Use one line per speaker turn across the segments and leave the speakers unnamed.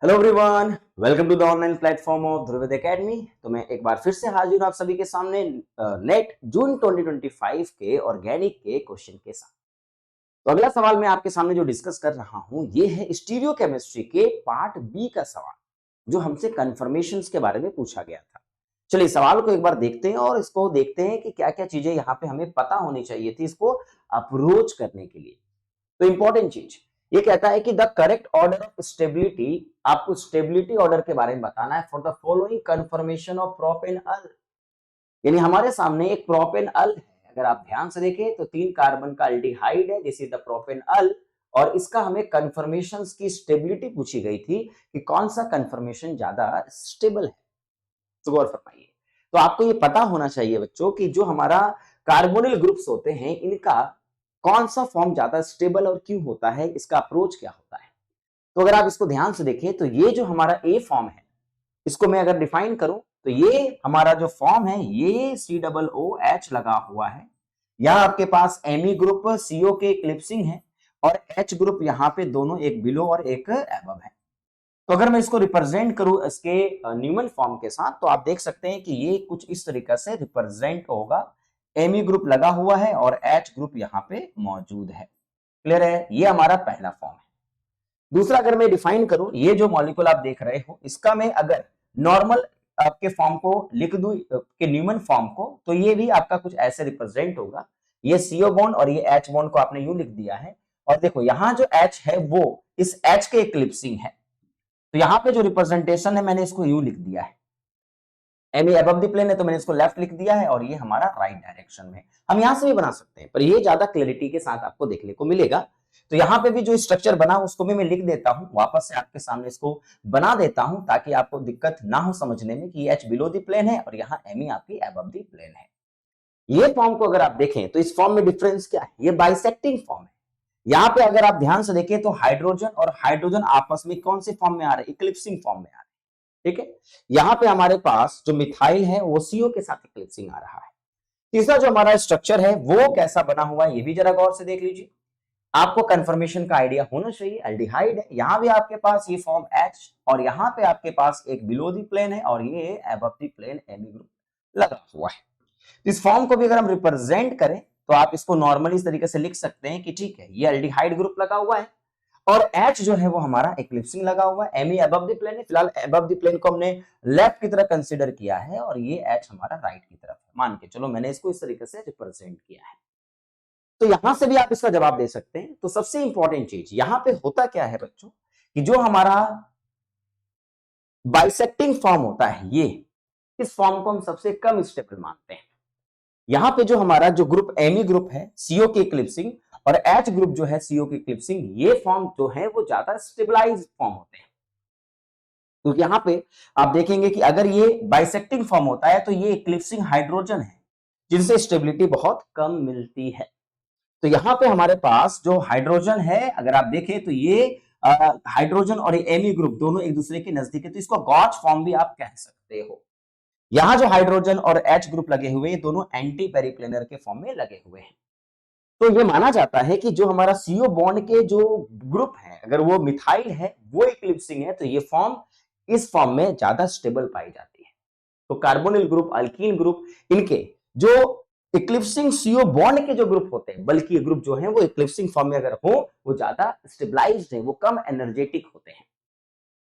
Hello everyone, welcome to the online platform of Dhruvid academy. तो मैं एक बार फिर से हाजिर हूं आप सभी के सामने नेट जून 2025 के ऑर्गेनिक के क्वेश्चन के साथ। तो अगला सवाल मैं आपके सामने जो डिस्कस कर रहा हूं ये है स्टीरियो केमिस्ट्री के पार्ट बी का सवाल, जो हमसे कन्फर्मेशंस के बारे में पूछा गया था। चलिए सवाल को एक बार देखते हैं और इसको देखते हैं कि क्या क्या चीजें यहाँ पे हमें पता होनी चाहिए थी इसको अप्रोच करने के लिए। तो इंपॉर्टेंट चीज ये कहता है कि the correct order of stability, आपको स्टेबिलिटी ऑर्डर के बारे में बताना है for the following conformation of propanal. यानी हमारे सामने एक प्रोपेन अल है, अगर आप ध्यान से देखें तो 3 कार्बन का अल्डिहाइड है, दिस इज द प्रोपेन अल। और इसका हमें कन्फर्मेशंस की स्टेबिलिटी पूछी गई थी कि कौन सा कन्फर्मेशन ज्यादा स्टेबल है। तो गौर फरमाइए, तो आपको ये पता होना चाहिए बच्चों कि जो हमारा कार्बोनिल ग्रुप्स होते हैं इनका कौन सा फॉर्म ज्यादा स्टेबल और क्यों होता है, इसका अप्रोच क्या होता है। तो अगर आप इसको ध्यान से देखें तो ये जो हमारा ए फॉर्म है, इसको मैं अगर डिफाइन करूं तो ये हमारा जो फॉर्म है ये COOH लगा हुआ है। यहां आपके पास Me ग्रुप CO के इक्लिप्सिंग है और H ग्रुप यहाँ पे दोनों एक बिलो और एक एबव है। तो अगर मैं इसको रिप्रेजेंट करूं इसके न्यूमन फॉर्म के साथ तो आप देख सकते हैं कि ये कुछ इस तरीके से रिप्रेजेंट होगा। Me ग्रुप लगा हुआ है और H ग्रुप यहाँ पे मौजूद है। क्लियर है, ये हमारा पहला फॉर्म है। दूसरा अगर मैं डिफाइन करूं, ये जो मॉलिक्यूल आप देख रहे हो इसका मैं अगर नॉर्मल आपके फॉर्म को लिख दूं के न्यूमन फॉर्म को, तो ये भी आपका कुछ ऐसे रिप्रेजेंट होगा। ये CO बॉन्ड और ये H बॉन्ड को आपने यूं लिख दिया है और देखो यहां जो H है वो इस H के इक्लिप्सिंग है, तो यहां पे जो रिप्रेजेंटेशन है मैंने इसको यूं लिख दिया है। Me अबव द प्लेन है तो मैंने इसको लेफ्ट लिख दिया है और ये हमारा राइट डायरेक्शन में। हम यहां से भी बना सकते हैं पर ये ज्यादा क्लैरिटी के साथ आपको देखने को मिलेगा। तो यहाँ पे भी जो स्ट्रक्चर बना उसको भी मैं लिख देता हूं, वापस से आपके सामने इसको बना देता हूं ताकि आपको दिक्कत ना हो समझने में कि H बिलो द प्लेन है और यहाँ Me आपकी अबव द प्लेन है। ये फॉर्म को अगर आप देखें तो इस फॉर्म में डिफरेंस क्या है, ये बाइसेक्टिंग फॉर्म है। यहाँ पे अगर आप ध्यान से देखें तो हाइड्रोजन और हाइड्रोजन आपस में कौन से फॉर्म में आ रहे हैं, इक्लिप्सिंग फॉर्म में आ रहे हैं। ठीक है, यहाँ पे हमारे पास जो मिथाइल है वो CO के साथ इक्लिप्सिंग आ रहा है। तीसरा जो हमारा स्ट्रक्चर है वो कैसा बना हुआ है ये भी जरा गौर से देख लीजिए, आपको कंफर्मेशन का आइडिया होना चाहिए। एल्डिहाइड है, यहां भी आपके पास ये फॉर्म H और यहां पे आपके पास एक बिलो द प्लेन है और ये above the plane Me group लगा हुआ है। इस फॉर्म को भी अगर हम रिप्रेजेंट करें तो आप इसको नॉर्मली इस तरीके से लिख सकते हैं कि ठीक है ये एल्डिहाइड ग्रुप लगा हुआ है और H जो है वो हमारा इक्लिप्सिंग लगा हुआ है। Me अबव द प्लेन है, फिलहाल अबव द प्लेन को हमने लेफ्ट की तरह कंसीडर किया है और ये H हमारा राइट की तरफ है। मान के चलो मैंने इसको इस तरीके से रिप्रेजेंट किया है, तो यहां से भी आप इसका जवाब दे सकते हैं। तो सबसे इंपॉर्टेंट चीज यहां पे होता क्या है बच्चों कि जो हमारा बाइसेक्टिंग फॉर्म होता है ये, इस फॉर्म को हम सबसे कम स्टेबल मानते हैं। यहां पे जो हमारा जो ग्रुप Me ग्रुप है CO की इक्लिप्सिंग और H ग्रुप जो है CO की इक्लिप्सिंग, ये फॉर्म जो है वो ज्यादा स्टेबलाइज्ड फॉर्म होते हैं। क्योंकि यहां पे आप देखेंगे कि अगर ये बाइसेक्टिंग फॉर्म होता है तो ये इक्लिप्सिंग हाइड्रोजन है जिनसे स्टेबिलिटी बहुत कम मिलती है। तो यहां पे हमारे पास जो हाइड्रोजन है अगर आप देखें तो ये हाइड्रोजन और ये Me ग्रुप दोनों एक दूसरे के नजदीक है, तो इसको गॉच फॉर्म भी आप कह सकते हो। यहां जो हाइड्रोजन और H ग्रुप लगे हुए हैं दोनों एंटी पेरिप्लेनर के फॉर्म में लगे हुए हैं। तो ये माना जाता है कि जो हमारा CO बॉन्ड के जो ग्रुप है अगर वो मिथाइल है वो इक्लिप्सिंग है तो ये फॉर्म इस फॉर्म में ज्यादा स्टेबल पाई जाती है। तो कार्बोनिल ग्रुप, अल्कीन ग्रुप, इनके जो इक्लिप्सिंग CO बॉन्ड के जो ग्रुप होते हैं, बल्कि ये ग्रुप जो है वो इक्लिप्सिंग फॉर्म में अगर हो वो ज्यादा स्टेबलाइज्ड है, वो कम एनर्जेटिक होते हैं।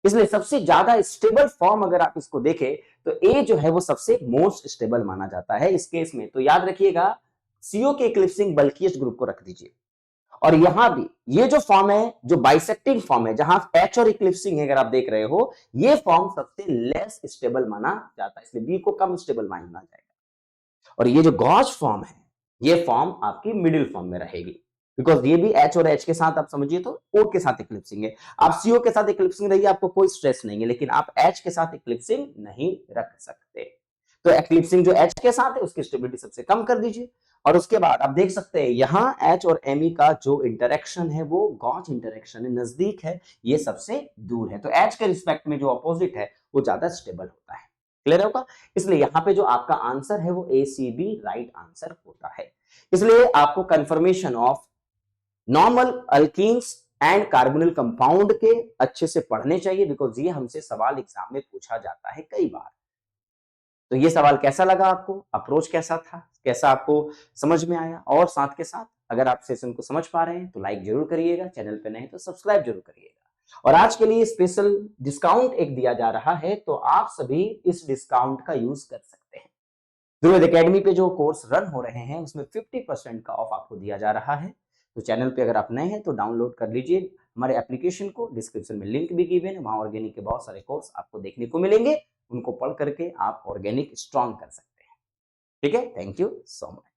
इसलिए सबसे ज्यादा स्टेबल फॉर्म अगर आप इसको देखें तो ए जो है वो सबसे मोस्ट स्टेबल माना जाता है इस केस में। तो याद रखिएगा CO के इक्लिप्सिंग बल्कियस्ट ग्रुप को रख दीजिए। और यहां भी ये जो फॉर्म है जो बाइसेक्टिंग फॉर्म है जहां H और इक्लिप्सिंग है अगर आप देख रहे हो, ये फॉर्म सबसे लेस स्टेबल माना जाता है, इसलिए बी को कम स्टेबल माना जाएगा। और ये जो गॉच फॉर्म है ये फॉर्म आपकी मिडिल फॉर्म में रहेगी, बिकॉज ये भी H और H के साथ आप समझिए तो O के साथ इक्लिप्सिंग है। आप CO के साथ इक्लिप्सिंग रहिए, आपको कोई स्ट्रेस नहीं है, लेकिन आप H के साथ इक्लिप्सिंग नहीं रख सकते। तो इक्लिप्सिंग जो H के साथ है उसकी स्टेबिलिटी सबसे कम कर दीजिए। और उसके बाद आप देख सकते हैं यहां H और Me का जो इंटरेक्शन है वो गॉच इंटरेक्शन है, नजदीक है, ये सबसे दूर है। तो H के रिस्पेक्ट में जो अपोजिट है वो ज्यादा स्टेबल होता है। क्लियर होगा, इसलिए यहां पे जो आपका आंसर है वो ACB राइट आंसर होता है। इसलिए आपको confirmation of normal alkenes and carbonyl compound के अच्छे से पढ़ने चाहिए, बिकॉज ये हमसे सवाल एग्जाम में पूछा जाता है कई बार। तो ये सवाल कैसा लगा आपको, अप्रोच कैसा था, कैसा आपको समझ में आया? और साथ के साथ अगर आप सेशन को समझ पा रहे हैं तो लाइक जरूर करिएगा, चैनल पे नए तो सब्सक्राइब जरूर करिएगा। और आज के लिए स्पेशल डिस्काउंट एक दिया जा रहा है, तो आप सभी इस डिस्काउंट का यूज कर सकते हैं। ध्रुव एकेडमी पे जो कोर्स रन हो रहे हैं उसमें 50% का ऑफ आपको दिया जा रहा है। तो चैनल पे अगर आप नए हैं तो डाउनलोड कर लीजिए हमारे एप्लीकेशन को, डिस्क्रिप्शन में लिंक भी गिवन है, वहां ऑर्गेनिक के बहुत सारे कोर्स आपको देखने को मिलेंगे, उनको पढ़ करके आप ऑर्गेनिक स्ट्रॉन्ग कर सकते हैं। ठीक है, थैंक यू सो मच।